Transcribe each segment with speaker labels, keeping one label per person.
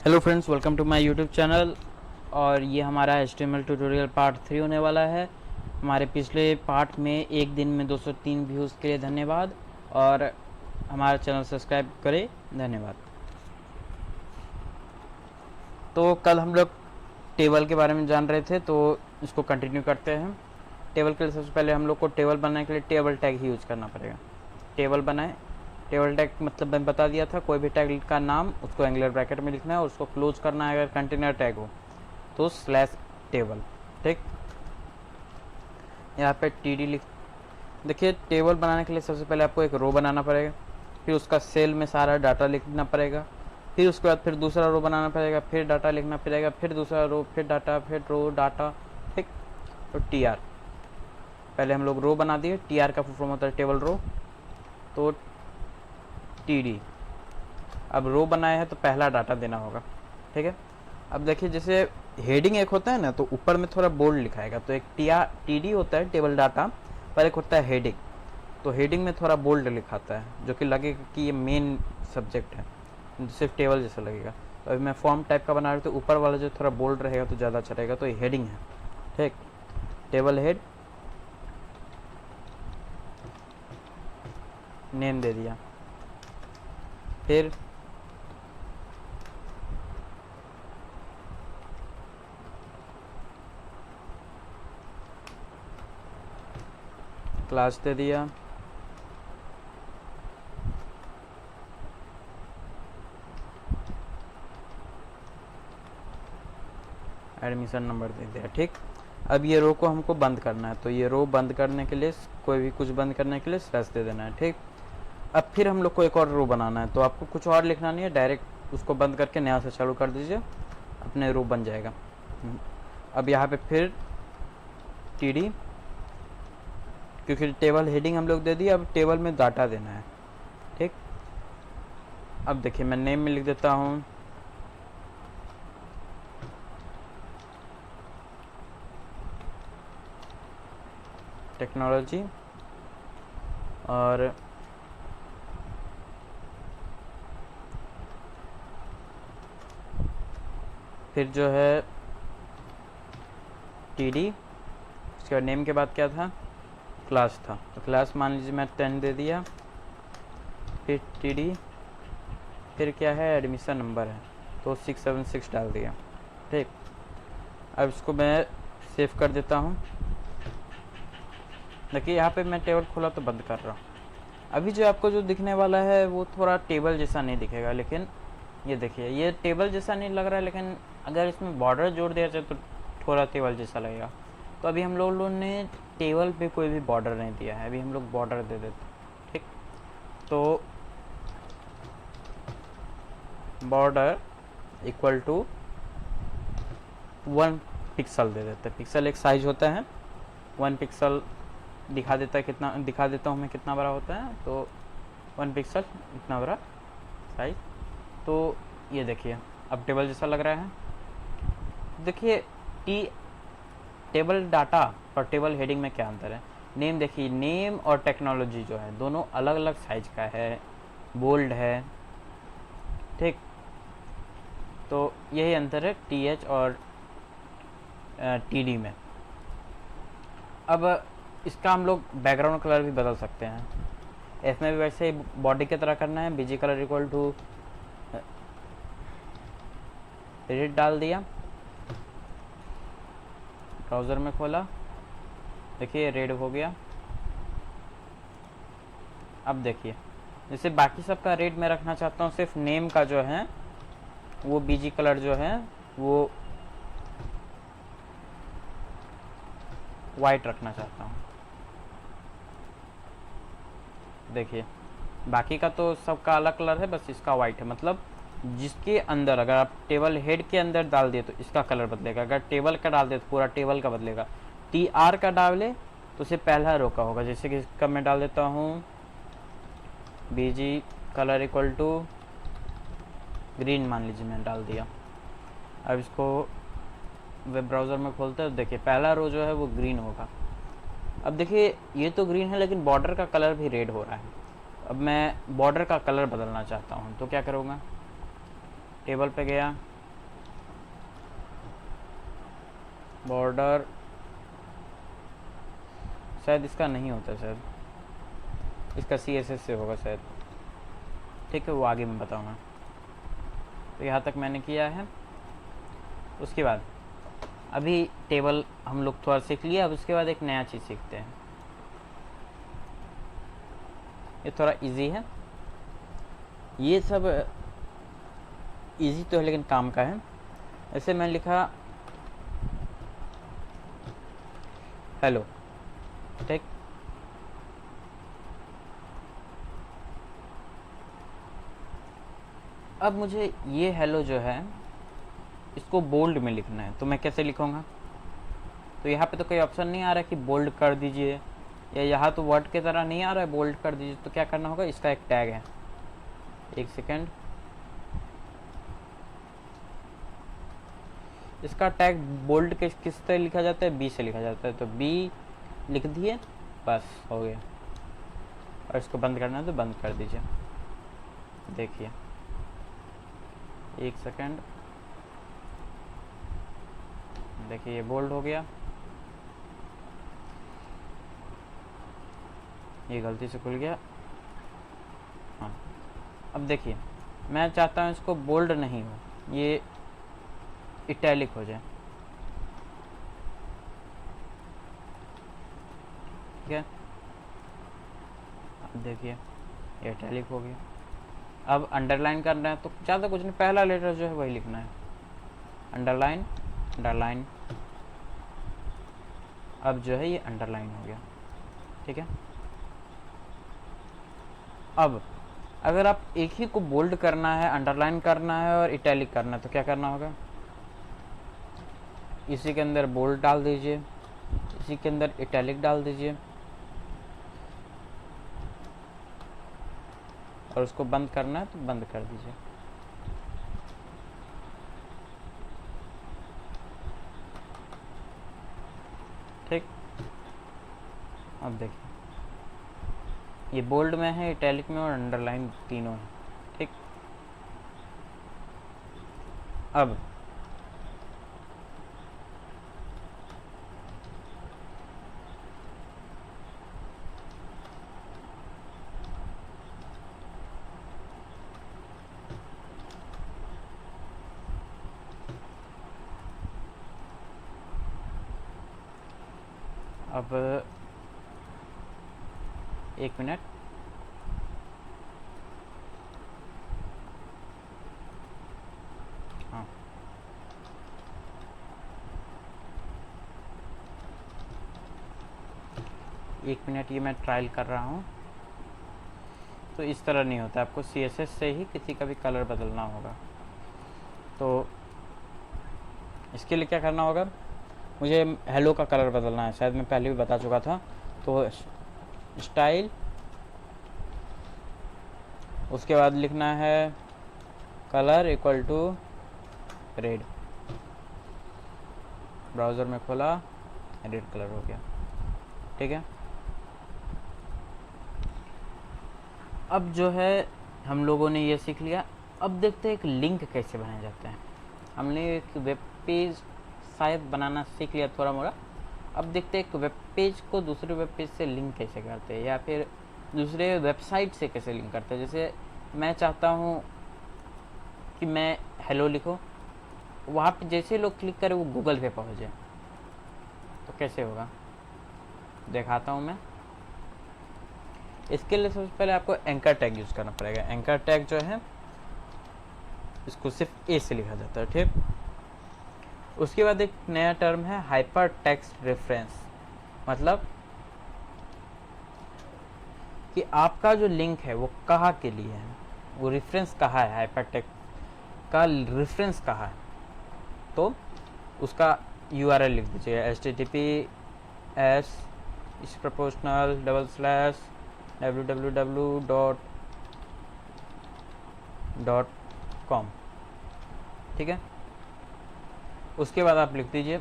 Speaker 1: Hello friends, welcome to my YouTube channel. और ये हमारा HTML ट्यूटोरियल पार्ट 3 होने वाला है। हमारे पिछले पार्ट में एक दिन में 203 व्यूज़ के लिए धन्यवाद, और हमारा चैनल सब्सक्राइब करें, धन्यवाद। तो कल हम लोग टेबल के बारे में जान रहे थे, तो इसको कंटिन्यू करते हैं। टेबल के लिए सबसे पहले हम लोग को टेबल बनाने के लिए टेबल टैग ही यूज़ करना पड़ेगा। टेबल बनाए, टेबल टैग मतलब मैं बता दिया था, कोई भी टैग का नाम उसको एंगुलर ब्रैकेट में लिखना है और उसको क्लोज करना है। अगर कंटेनर टैग हो तो स्लैश टेबल, ठीक। यहाँ पे TD लिख। देखिए, टेबल बनाने के लिए सबसे पहले आपको एक रो बनाना पड़ेगा, फिर उसका सेल में सारा डाटा लिखना पड़ेगा, फिर उसके बाद फिर दूसरा रो बनाना पड़ेगा, फिर डाटा लिखना पड़ेगा, फिर दूसरा रो, फिर डाटा, फिर रो, डाटा, ठीक। तो TR पहले हम लोग रो बना दिए। TR का फुल फॉर्म होता है टेबल रो, तो TD। अब रो बनाया है तो पहला डाटा देना होगा, ठीक है। अब देखिए, जैसे हेडिंग एक होता है ना, तो ऊपर में थोड़ा बोल्ड लिखाएगा, तो एक TD होता है टेबल डाटा, पर एक होता है हेडिंग। तो हेडिंग में थोड़ा बोल्ड लिखाता है, जो कि लगेगा कि ये मेन सब्जेक्ट है, सिर्फ टेबल जैसा लगेगा। तो अभी मैं फॉर्म टाइप का बना रहा हूँ, तो ऊपर वाला जो थोड़ा बोल्ड रहेगा तो ज़्यादा अच्छा रहेगा, तो ये हेडिंग है, ठीक। टेबल हेड, नेम दे दिया, फिर क्लास दे दिया, एडमिशन नंबर दे दिया, ठीक। अब ये रो को हमको बंद करना है, तो ये रो बंद करने के लिए, कोई भी कुछ बंद करने के लिए स्लैश दे देना है, ठीक। अब फिर हम लोग को एक और रो बनाना है, तो आपको कुछ और लिखना नहीं है, डायरेक्ट उसको बंद करके नया से चालू कर दीजिए, अपने रो बन जाएगा। अब यहाँ पे फिर TD, क्योंकि टेबल हेडिंग हम लोग दे दिए, अब टेबल में डाटा देना है, ठीक। अब देखिए, मैं नेम में लिख देता हूँ टेक्नोलॉजी, और फिर जो है TD, उसके बाद नेम के बाद क्या था, क्लास था, तो क्लास मान लीजिए मैं 10 दे दिया, फिर TD, फिर क्या है, एडमिशन नंबर है, तो 676 डाल दिया, ठीक। अब इसको मैं सेव कर देता हूँ। देखिए, यहाँ पे मैं टेबल खोला तो बंद कर रहा हूँ। अभी जो आपको जो दिखने वाला है वो थोड़ा टेबल जैसा नहीं दिखेगा, लेकिन ये देखिए, ये टेबल जैसा नहीं लग रहा है, लेकिन अगर इसमें बॉर्डर जोड़ दिया जाए तो थोड़ा टेबल जैसा लगेगा। तो अभी हम लोगों ने टेबल पे कोई भी बॉर्डर नहीं दिया है, अभी हम लोग बॉर्डर दे देते, ठीक। तो बॉर्डर इक्वल टू 1 पिक्सल दे देते हैं। पिक्सल एक साइज होता है, 1 पिक्सल दिखा देता है, कितना दिखा देता हूँ मैं कितना बड़ा होता है, तो 1 पिक्सल इतना बड़ा साइज। तो ये देखिए, अब टेबल जैसा लग रहा है। देखिए, टेबल डाटा और टेबल हेडिंग में क्या अंतर है। नेम देखिए, नेम और टेक्नोलॉजी जो है दोनों अलग अलग साइज का है, बोल्ड है, ठीक। तो यही अंतर है TH और TD में। अब इसका हम लोग बैकग्राउंड कलर भी बदल सकते हैं। इसमें भी वैसे ही बॉडी की तरह करना है, BG colour equal to red डाल दिया, ब्राउज़र में खोला, देखिए रेड हो गया। अब देखिए, जैसे बाकी सब का रेड मैं रखना चाहता हूँ, सिर्फ नेम का जो है वो BG कलर जो है वो वाइट रखना चाहता हूँ। देखिए, बाकी का तो सबका अलग कलर है, बस इसका वाइट है। मतलब जिसके अंदर अगर आप टेबल हेड के अंदर डाल दिए तो इसका कलर बदलेगा, अगर टेबल का डाल दिए तो पूरा टेबल का बदलेगा। TR का डाले तो उसे पहला रो का होगा, जैसे कि इसका मैं डाल देता हूँ BG colour equal to green, मान लीजिए मैंने डाल दिया। अब इसको वेब ब्राउज़र में खोलते हैं, देखिए पहला रो जो है वो ग्रीन होगा। अब देखिए, ये तो ग्रीन है, लेकिन बॉर्डर का कलर भी रेड हो रहा है। अब मैं बॉर्डर का कलर बदलना चाहता हूँ, तो क्या करूँगा, टेबल पे गया, बॉर्डर शायद इसका नहीं होता, शायद इसका CSS से होगा शायद। ठीक है, वो आगे मैं बताऊँगा। तो यहाँ तक मैंने किया है। उसके बाद अभी टेबल हम लोग थोड़ा सीख लिया। अब उसके बाद एक नया चीज़ सीखते हैं। ये थोड़ा इजी है, ये सब इजी तो है लेकिन काम का है। ऐसे मैं लिखा हेलो, ठीक। अब मुझे ये हेलो जो है इसको बोल्ड में लिखना है, तो मैं कैसे लिखूँगा? तो यहाँ पे तो कोई ऑप्शन नहीं आ रहा है कि बोल्ड कर दीजिए, या यहाँ तो वर्ड के तरह नहीं आ रहा है बोल्ड कर दीजिए। तो क्या करना होगा, इसका एक टैग है, एक सेकेंड, इसका टैग बोल्ड किस से लिखा जाता है? बी से लिखा जाता है। तो बी लिख दिए, बस हो गया। और इसको बंद करना है तो बंद कर दीजिए। देखिए, एक सेकेंड, देखिए ये बोल्ड हो गया। ये गलती से खुल गया। हाँ, अब देखिए मैं चाहता हूँ इसको बोल्ड नहीं हो, ये इटैलिक हो जाए। ठीक है, अब देखिए ये इटैलिक हो गया। अब अंडरलाइन करना है तो ज़्यादा कुछ नहीं, पहला लेटर जो है वही लिखना है, अंडरलाइन अंडरलाइन। अब जो है ये अंडरलाइन हो गया। ठीक है, अब अगर आप एक ही को बोल्ड करना है, अंडरलाइन करना है और इटैलिक करना है तो क्या करना होगा? इसी के अंदर बोल्ड डाल दीजिए, इसी के अंदर इटैलिक डाल दीजिए और उसको बंद करना है तो बंद कर दीजिए। ठीक, अब देखिए ये बोल्ड में है, इटैलिक में और अंडरलाइन, तीनों है। ठीक, अब एक मिनट, हाँ एक मिनट, ये मैं ट्रायल कर रहा हूँ। तो इस तरह नहीं होता, आपको CSS से ही किसी का भी कलर बदलना होगा। तो इसके लिए क्या करना होगा, मुझे हेलो का कलर बदलना है, शायद मैं पहले भी बता चुका था। तो स्टाइल, उसके बाद लिखना है colour equal to red. Browser में खोला, रेड कलर हो गया। ठीक है, अब जो है हम लोगों ने ये सीख लिया। अब देखते हैं एक लिंक कैसे बनाए जाते हैं। हमने एक वेब पेज शायद बनाना सीख लिया थोड़ा मोड़ा। अब देखते हैं एक वेब पेज को दूसरे वेब पेज से लिंक कैसे करते हैं, या फिर दूसरे वेबसाइट से कैसे लिंक करते हैं। जैसे मैं चाहता हूँ कि मैं हेलो लिखूँ, वहाँ पे जैसे लोग क्लिक करें वो गूगल पे पहुँच जाए, तो कैसे होगा दिखाता हूँ मैं। इसके लिए सबसे पहले आपको एंकर टैग यूज़ करना पड़ेगा। एंकर टैग जो है इसको सिर्फ ए से लिखा जाता है। ठीक, उसके बाद एक नया टर्म है हाइपर टेक्स्ट रेफरेंस, मतलब कि आपका जो लिंक है वो कहाँ के लिए है, वो रेफरेंस कहाँ है, हाइपर टेक्स्ट का रेफरेंस कहाँ है। तो उसका URL लिख दीजिए, https www.com। ठीक है, उसके बाद आप लिख दीजिए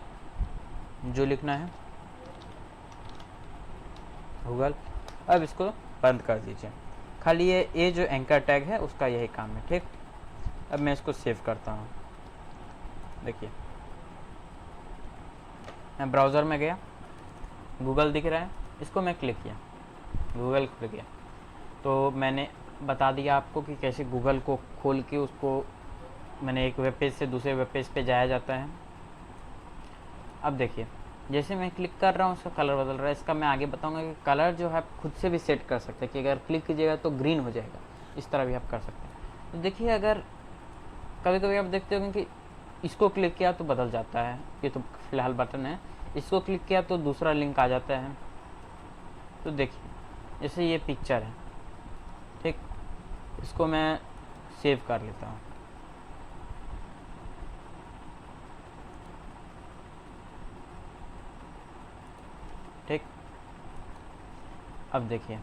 Speaker 1: जो लिखना है गूगल। अब इसको बंद कर दीजिए। खाली ये जो एंकर टैग है उसका यही काम है। ठीक, अब मैं इसको सेव करता हूँ। देखिए मैं ब्राउज़र में गया, गूगल दिख रहा है, इसको मैं क्लिक किया, गूगल खुल गया। तो मैंने बता दिया आपको कि कैसे गूगल को खोल के उसको मैंने एक वेब पेज से दूसरे वेब पेज पे जाया जाता है। अब देखिए, जैसे मैं क्लिक कर रहा हूँ उसका कलर बदल रहा है। इसका मैं आगे बताऊंगा कि कलर जो है आप खुद से भी सेट कर सकते हैं कि अगर क्लिक कीजिएगा तो ग्रीन हो जाएगा, इस तरह भी आप कर सकते हैं। तो देखिए, अगर कभी कभी आप देखते होंगे कि इसको क्लिक किया तो बदल जाता है, ये तो फिलहाल बटन है, इसको क्लिक किया तो दूसरा लिंक आ जाता है। तो देखिए, जैसे ये पिक्चर है, ठीक, इसको मैं सेव कर लेता हूँ। ठीक, अब देखिए,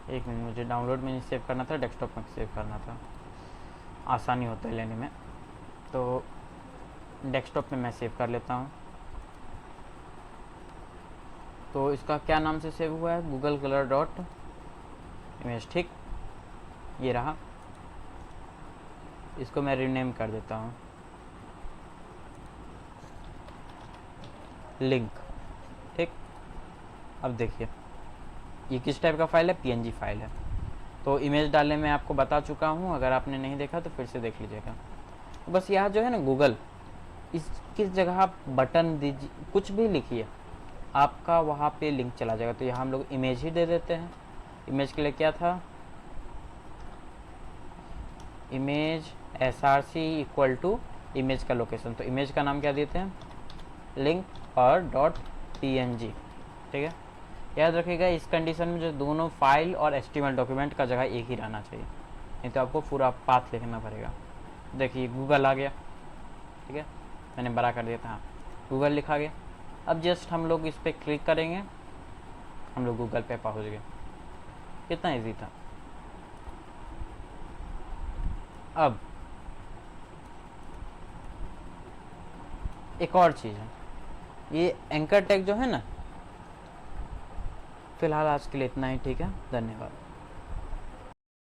Speaker 1: एक मिनट, मुझे डाउनलोड में नहीं सेव करना था, डेस्कटॉप में सेव करना था, आसानी होता है लेने में। तो डेस्कटॉप में मैं सेव कर लेता हूँ। तो इसका क्या नाम से सेव हुआ है, गूगल कलर डॉट इमेज। ठीक, ये रहा, इसको मैं रीनेम कर देता हूँ लिंक। ठीक, अब देखिए ये किस टाइप का फाइल है, पीएनजी फाइल है। तो इमेज डालने में आपको बता चुका हूँ, अगर आपने नहीं देखा तो फिर से देख लीजिएगा। तो बस यहाँ जो है ना गूगल, इस किस जगह आप बटन दीजिए, कुछ भी लिखिए, आपका वहाँ पे लिंक चला जाएगा। तो यहाँ हम लोग इमेज ही दे देते हैं। इमेज के लिए क्या था, image src equal to image का लोकेशन। तो इमेज का नाम क्या देते हैं, लिंक और डॉट png। ठीक है, याद रखिएगा इस कंडीशन में जो दोनों फाइल और HTML डॉक्यूमेंट का जगह एक ही रहना चाहिए, नहीं तो आपको पूरा पाथ लिखना पड़ेगा। देखिए गूगल आ गया, ठीक है, मैंने बड़ा कर दिया था, हाँ गूगल लिखा गया। अब जस्ट हम लोग इस पर क्लिक करेंगे, हम लोग गूगल पे पहुंच गए। कितना इजी था। अब एक और चीज़ है, ये एंकर टैग जो है ना, फिलहाल आज के लिए इतना ही। ठीक है, धन्यवाद।